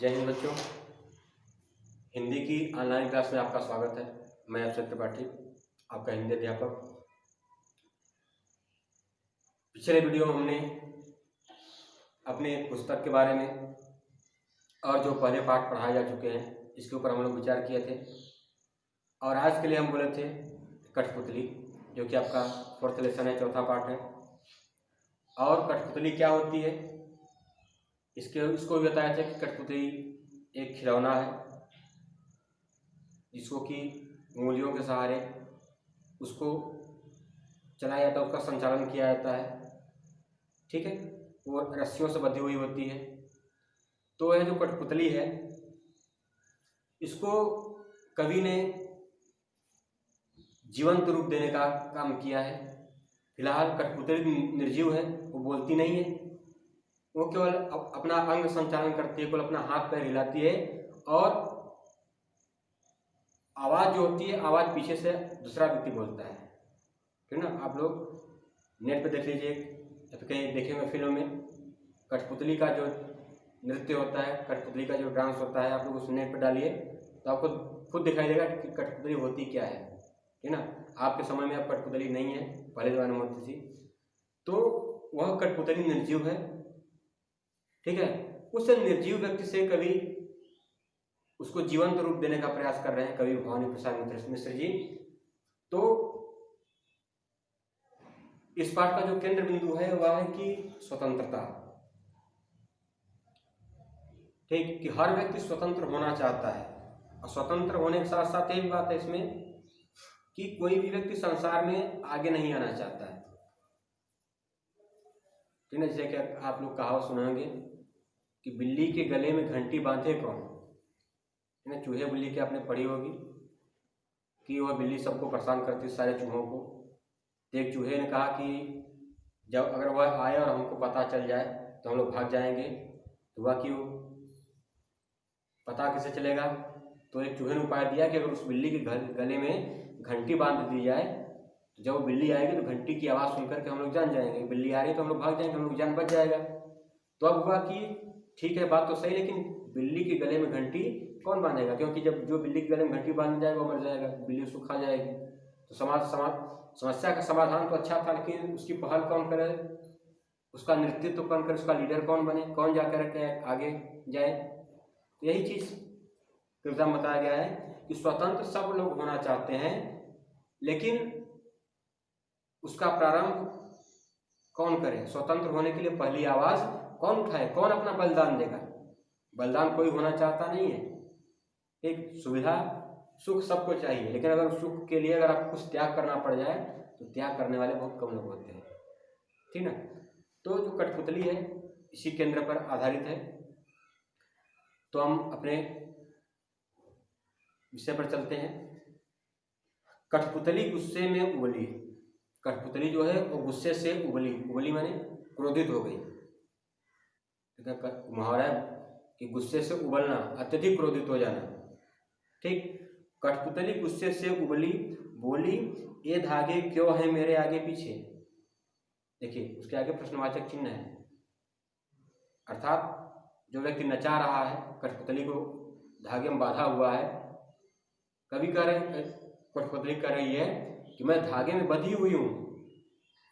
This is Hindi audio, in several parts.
जय हिंद बच्चों। हिंदी की ऑनलाइन क्लास में आपका स्वागत है। मैं अक्षय त्रिपाठी, आपका हिंदी अध्यापक। पिछले वीडियो में हमने अपने पुस्तक के बारे में और जो पहले पाठ पढ़ाए जा चुके हैं इसके ऊपर हम लोग विचार किए थे। और आज के लिए हम बोले थे कठपुतली, जो कि आपका 4th लेसन है, चौथा पाठ है। और कठपुतली क्या होती है इसको भी बताया था कि कठपुतली एक खिलौना है जिसको कि उंगलियों के सहारे उसको चलाया जाता है, उसका संचालन किया जाता है। ठीक है, वो रस्सियों से बंधी हुई होती है। तो यह जो कठपुतली है इसको कवि ने जीवंत रूप देने का काम किया है। फिलहाल कठपुतली निर्जीव है, वो बोलती नहीं है, वो केवल अपना अंग संचालन करती है, केवल अपना हाथ पैर हिलाती है और आवाज़ जो होती है, आवाज़ पीछे से दूसरा व्यक्ति बोलता है। ठीक ना, आप लोग नेट पे देख लीजिए या फिर कहीं देखे हुए फिल्म में कठपुतली का जो नृत्य होता है, कठपुतली का जो डांस होता है, आप लोग उस नेट पे डालिए तो आपको खुद दिखाई देगा कि कठपुतली होती क्या है। ठीक ना, आपके समय में अब कठपुतली नहीं है, पहले ज़माने में होती थी। तो वह कठपुतली निर्जीव है। ठीक है, उस निर्जीव व्यक्ति से कवि उसको जीवंत रूप देने का प्रयास कर रहे हैं कवि भवानी प्रसाद मिश्र जी। तो इस पाठ का जो केंद्र बिंदु है वह है कि स्वतंत्रता। ठीक, कि हर व्यक्ति स्वतंत्र होना चाहता है और स्वतंत्र होने के साथ साथ एक बात है इसमें कि कोई भी व्यक्ति संसार में आगे नहीं आना चाहता है। ठीक है, जैसे कि आप लोग कहावत सुनेंगे कि बिल्ली के गले में घंटी बांधे कौन। ना, चूहे बिल्ली की आपने पढ़ी होगी कि वह बिल्ली सबको परेशान करती, सारे चूहों को। तो एक चूहे ने कहा कि जब अगर वह आए और हमको पता चल जाए तो हम लोग भाग जाएंगे। तो वह क्यों, पता कैसे चलेगा? तो एक चूहे ने उपाय दिया कि अगर उस बिल्ली के गले में घंटी बांध दी जाए तो जब वो बिल्ली आएगी तो घंटी की आवाज़ सुनकर के हम लोग जान जाएंगे, बिल्ली आ रही है तो हम लोग भाग जाएंगे, हम लोग जान बच जाएगा। तो अब हुआ कि ठीक है, बात तो सही, लेकिन बिल्ली के गले में घंटी कौन बांधेगा? क्योंकि जब जो बिल्ली के गले में घंटी बांध जाएगा वो मर जाएगा, बिल्ली उसको खा जाएगी। तो समस्या का समाधान तो अच्छा था, लेकिन उसकी पहल कौन करे, उसका नेतृत्व कौन करे, उसका लीडर कौन बने, कौन जाकर के आगे जाए? तो यही चीज़ कविता में बताया गया है कि स्वतंत्र सब लोग होना चाहते हैं, लेकिन उसका प्रारंभ कौन करे? स्वतंत्र होने के लिए पहली आवाज़ कौन उठाए, कौन अपना बलिदान देगा? बलिदान कोई होना चाहता नहीं है। एक सुविधा सुख सबको चाहिए, लेकिन अगर सुख के लिए अगर आपको कुछ त्याग करना पड़ जाए तो त्याग करने वाले बहुत कम लोग होते हैं। ठीक ना, तो जो कठपुतली है इसी केंद्र पर आधारित है। तो हम अपने विषय पर चलते हैं। कठपुतली गुस्से में उबली। कठपुतली जो है वो गुस्से से उबली माने क्रोधित हो गई। मुहावरा है कि गुस्से से उबलना, अत्यधिक क्रोधित हो जाना। ठीक, कठपुतली गुस्से से उबली, बोली ये धागे क्यों है मेरे आगे पीछे। देखिए उसके आगे प्रश्नवाचक चिन्ह है, अर्थात जो व्यक्ति नचा रहा है कठपुतली को धागे में बांधा हुआ है, कभी कठपुतली कह रही है कि मैं धागे में बंधी हुई हूँ,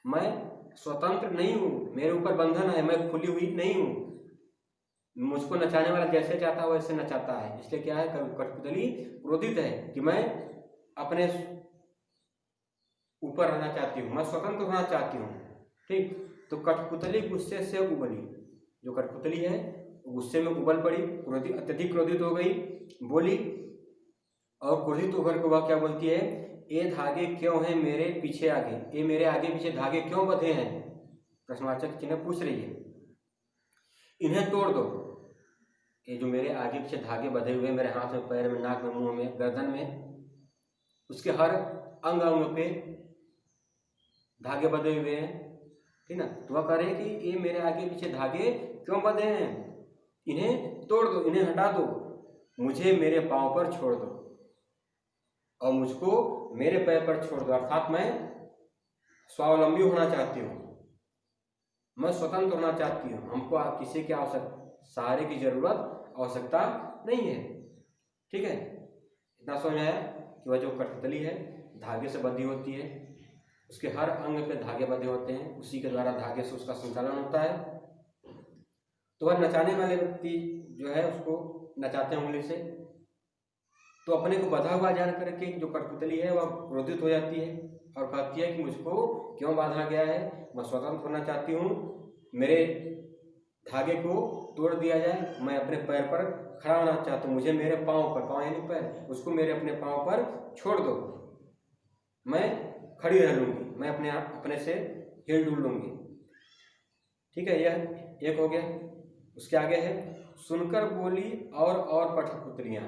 मैं स्वतंत्र नहीं हूँ, मेरे ऊपर बंधन है, मैं खुली हुई नहीं हूँ। मुझको नचाने वाला जैसे चाहता है वैसे नचाता है। इसलिए क्या है, कठपुतली क्रोधित है कि मैं अपने ऊपर रहना चाहती हूँ, मैं स्वतंत्र होना चाहती हूँ। ठीक, तो कठपुतली गुस्से से उबली। जो कठपुतली है गुस्से में उबल पड़ी, अत्यधिक क्रोधित हो गई, बोली। और क्रोधित होकर के वह क्या बोलती है, ये धागे क्यों हैं मेरे पीछे आगे, ये मेरे आगे पीछे धागे क्यों बंधे हैं? प्रश्नवाचक चिन्ह पूछ रही है। इन्हें तोड़ दो, ये जो मेरे आगे पीछे धागे बंधे हुए, मेरे हाथ में, पैर में, नाक में, मुंह में, गर्दन में, उसके हर अंग अंग पे धागे बंधे हुए हैं। ठीक ना, तो वह कह रहे हैं कि ये मेरे आगे पीछे धागे क्यों बंधे हैं, इन्हें तोड़ दो, इन्हें हटा दो, मुझे मेरे पांव पर छोड़ दो और मुझको मेरे पैर पर छोड़ दो। अर्थात मैं स्वावलंबी होना चाहती हूँ, मैं स्वतंत्र होना चाहती हूँ, हमको किसी के आवश्यक सहारे की जरूरत आवश्यकता नहीं है। ठीक है, इतना समझ में आया कि वह जो कठपुतली है धागे से बंधी होती है, उसके हर अंग पे धागे बंधे होते हैं, उसी के द्वारा धागे से उसका संचालन होता है। तो वह नचाने वाले व्यक्ति जो है उसको नचाते हैं उंगली से, तो अपने को बंधा हुआ जान करके जो कठपुतली है वह क्रोधित हो जाती है और कहती है कि मुझको क्यों बांधा गया है, मैं स्वतंत्र होना चाहती हूँ, मेरे धागे को तोड़ दिया जाए, मैं अपने पैर पर खड़ा होना चाहता हूँ, मुझे मेरे पाँव पर, पाँव यानी पैर, उसको मेरे अपने पाँव पर छोड़ दो, मैं खड़ी रह लूँगी, मैं अपने से हिल डुल लूँगी। ठीक है, यह एक हो गया। उसके आगे है सुनकर बोली और कठपुतलियाँ।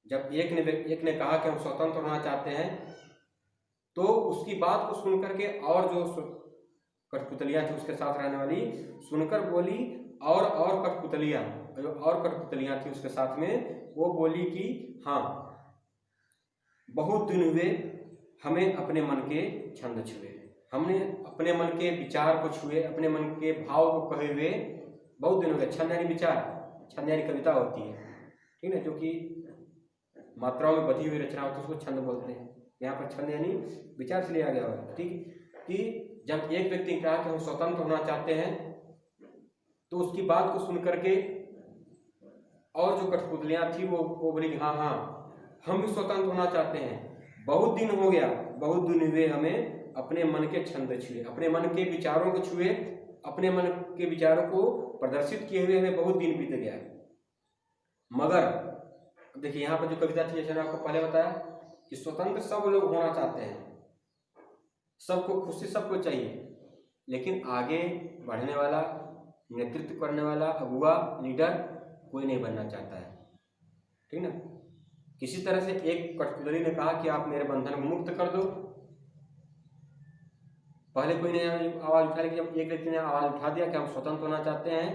जब एक ने कहा कि हम स्वतंत्र होना चाहते हैं, तो उसकी बात को सुनकर के और जो कठपुतलियाँ थी उसके साथ रहने वाली सुनकर बोली और कठपुतलियाँ, जो और कठपुतलियाँ थी उसके साथ में, वो बोली कि हाँ, बहुत दिन हुए हमें अपने मन के छंद छुए, हमने अपने मन के विचार को छुए, अपने मन के भाव को कहे हुए बहुत दिन हो गए। छंद यानी विचार, छंद यानी कविता होती है, ठीक है, जो कि मात्राओं में बधी हुई रचना होती है, उसको छंद बोलते हैं। यहाँ पर छंद यानी विचार से लिया गया है। ठीक, कि जब एक व्यक्ति ने कहा कि हम स्वतंत्र होना चाहते हैं, तो उसकी बात को सुन करके और जो कठपुतलियाँ थी वो बोली हाँ हाँ हम भी स्वतंत्र होना चाहते हैं, बहुत दिन हो गया, बहुत दिन हुए हमें अपने मन के छंद छुए, अपने मन के विचारों को छुए, अपने मन के विचारों को प्रदर्शित किए हुए हमें बहुत दिन बीत गया। मगर देखिए यहाँ पर जो कविता थी, जैसे आपको पहले बताया कि स्वतंत्र सब लोग होना चाहते हैं, सबको खुशी सबको चाहिए, लेकिन आगे बढ़ने वाला, नेतृत्व करने वाला अगुआ, लीडर कोई नहीं बनना चाहता है। ठीक ना, किसी तरह से एक कठपुतली ने कहा कि आप मेरे बंधन को मुक्त कर दो। पहले कोई ने आवाज उठा ली, जब एक व्यक्ति ने आवाज उठा दिया कि हम स्वतंत्र होना चाहते हैं,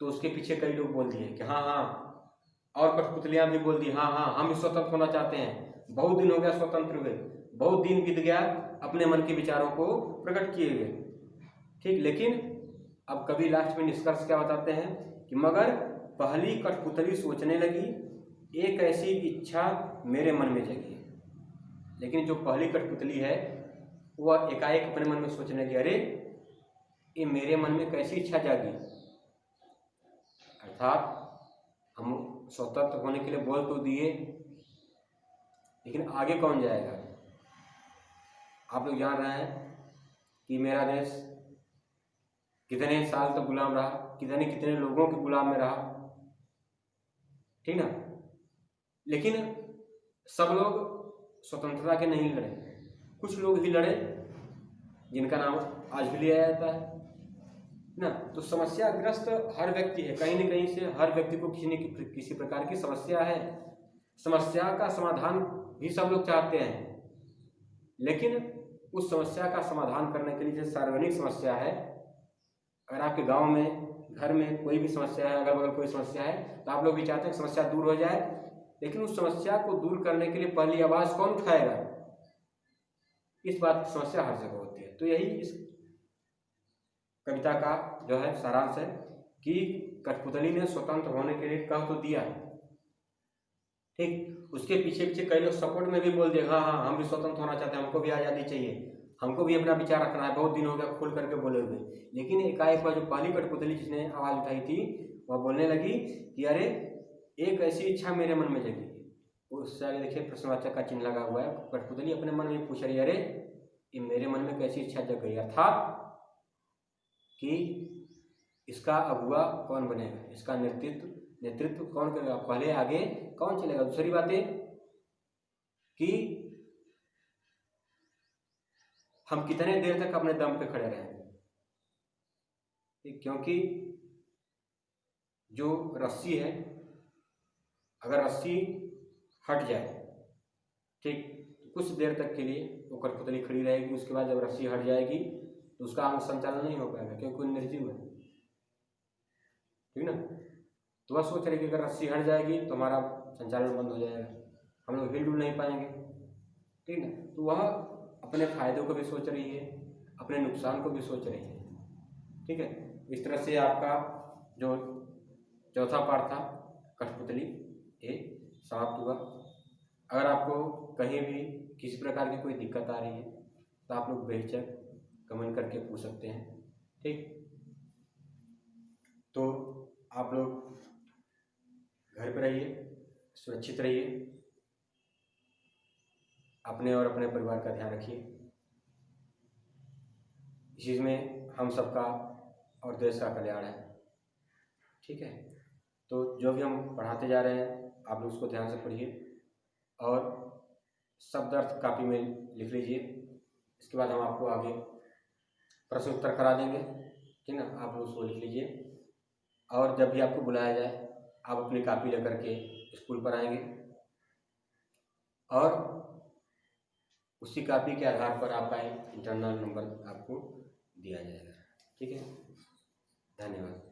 तो उसके पीछे कई लोग बोल दिए कि हाँ हाँ, और कठपुतलियां भी बोल दी हाँ हाँ हम भी स्वतंत्र होना चाहते हैं, बहुत दिन हो गया स्वतंत्र हुए, बहुत दिन बीत गया अपने मन के विचारों को प्रकट किए हुए। ठीक, लेकिन अब कवि लास्ट में निष्कर्ष क्या बताते हैं कि मगर पहली कठपुतली सोचने लगी, एक ऐसी इच्छा मेरे मन में जगी। लेकिन जो पहली कठपुतली है वह एकाएक अपने मन में सोचने लगी, अरे ये मेरे मन में कैसी इच्छा जागी, अर्थात हम स्वतंत्र होने के लिए बोल तो दिए, लेकिन आगे कौन जाएगा। आप लोग जान रहे हैं कि मेरा देश कितने साल तक गुलाम रहा, कितने लोगों के गुलाम में रहा, ठीक ना, लेकिन सब लोग स्वतंत्रता के नहीं लड़े, कुछ लोग ही लड़े जिनका नाम आज भी लिया जाता है ना। तो समस्याग्रस्त हर व्यक्ति है, कहीं न कहीं से हर व्यक्ति को किसी न किसी प्रकार की समस्या है। समस्या का समाधान भी सब लोग चाहते हैं, लेकिन उस समस्या का समाधान करने के लिए जो सार्वजनिक समस्या है, अगर आपके गांव में, घर में कोई भी समस्या है, अगर बगल कोई समस्या है, तो आप लोग भी चाहते हैं कि समस्या दूर हो जाए, लेकिन उस समस्या को दूर करने के लिए पहली आवाज़ कौन उठाएगा, इस बात की समस्या हर जगह होती है। तो यही इस कविता का जो है सारांश है कि कठपुतली ने स्वतंत्र होने के लिए कह तो दिया, ठीक, उसके पीछे पीछे कई लोग सपोर्ट में भी बोल दिए हाँ हाँ हम भी स्वतंत्र होना चाहते हैं, हमको भी आज़ादी चाहिए, हमको भी अपना विचार रखना है, बहुत दिन हो गया खोल करके बोले हुए। लेकिन एकाएक जो पहली कठपुतली जिसने आवाज़ उठाई थी वह बोलने लगी कि अरे एक ऐसी इच्छा मेरे मन में जगी। उससे आगे देखिए प्रश्नवाचक का चिन्ह लगा हुआ है, कठपुतली अपने मन में पूछ रही है, अरे ये मेरे मन में कैसी इच्छा जग गई, अर्थात कि इसका अगुआ कौन बनेगा, इसका नेतृत्व कौन करेगा, पहले आगे कौन चलेगा। दूसरी बात है कि हम कितने देर तक अपने दम पे खड़े रहेंगे, क्योंकि जो रस्सी है, अगर रस्सी हट जाए, ठीक, कुछ देर तक के लिए वो कठपुतली खड़ी रहेगी, उसके बाद जब रस्सी हट जाएगी तो उसका अंग संचालन नहीं हो पाएगा, क्योंकि कोई निर्जीव है, ठीक ना। तो वह सोच रहे कि अगर रस्सी हट जाएगी तो हमारा संचालन बंद हो जाएगा, हम लोग हिल डुल नहीं पाएंगे, ठीक ना। तो वह अपने फायदों को भी सोच रही है, अपने नुकसान को भी सोच रही है, ठीक है। इस तरह से आपका जो चौथा पाठ था कठपुतली, ये समाप्त हुआ। अगर आपको कहीं भी किसी प्रकार की कोई दिक्कत आ रही है तो आप लोग बेहिचक कमेंट करके पूछ सकते हैं, ठीक। तो आप लोग घर पे रहिए, सुरक्षित रहिए, अपने और अपने परिवार का ध्यान रखिए। इस चीज़ में हम सबका और देश का कल्याण है, ठीक है। तो जो भी हम पढ़ाते जा रहे हैं आप लोग उसको ध्यान से पढ़िए और शब्द अर्थ कापी में लिख लीजिए। इसके बाद हम आपको आगे प्रश्न उत्तर करा देंगे, ठीक ना। आप लोग उसको लिख लीजिए और जब भी आपको बुलाया जाए आप अपनी कापी लेकर के स्कूल पर आएंगे और उसी कापी के आधार पर आपका इंटरनल नंबर आपको दिया जाएगा, ठीक है। धन्यवाद।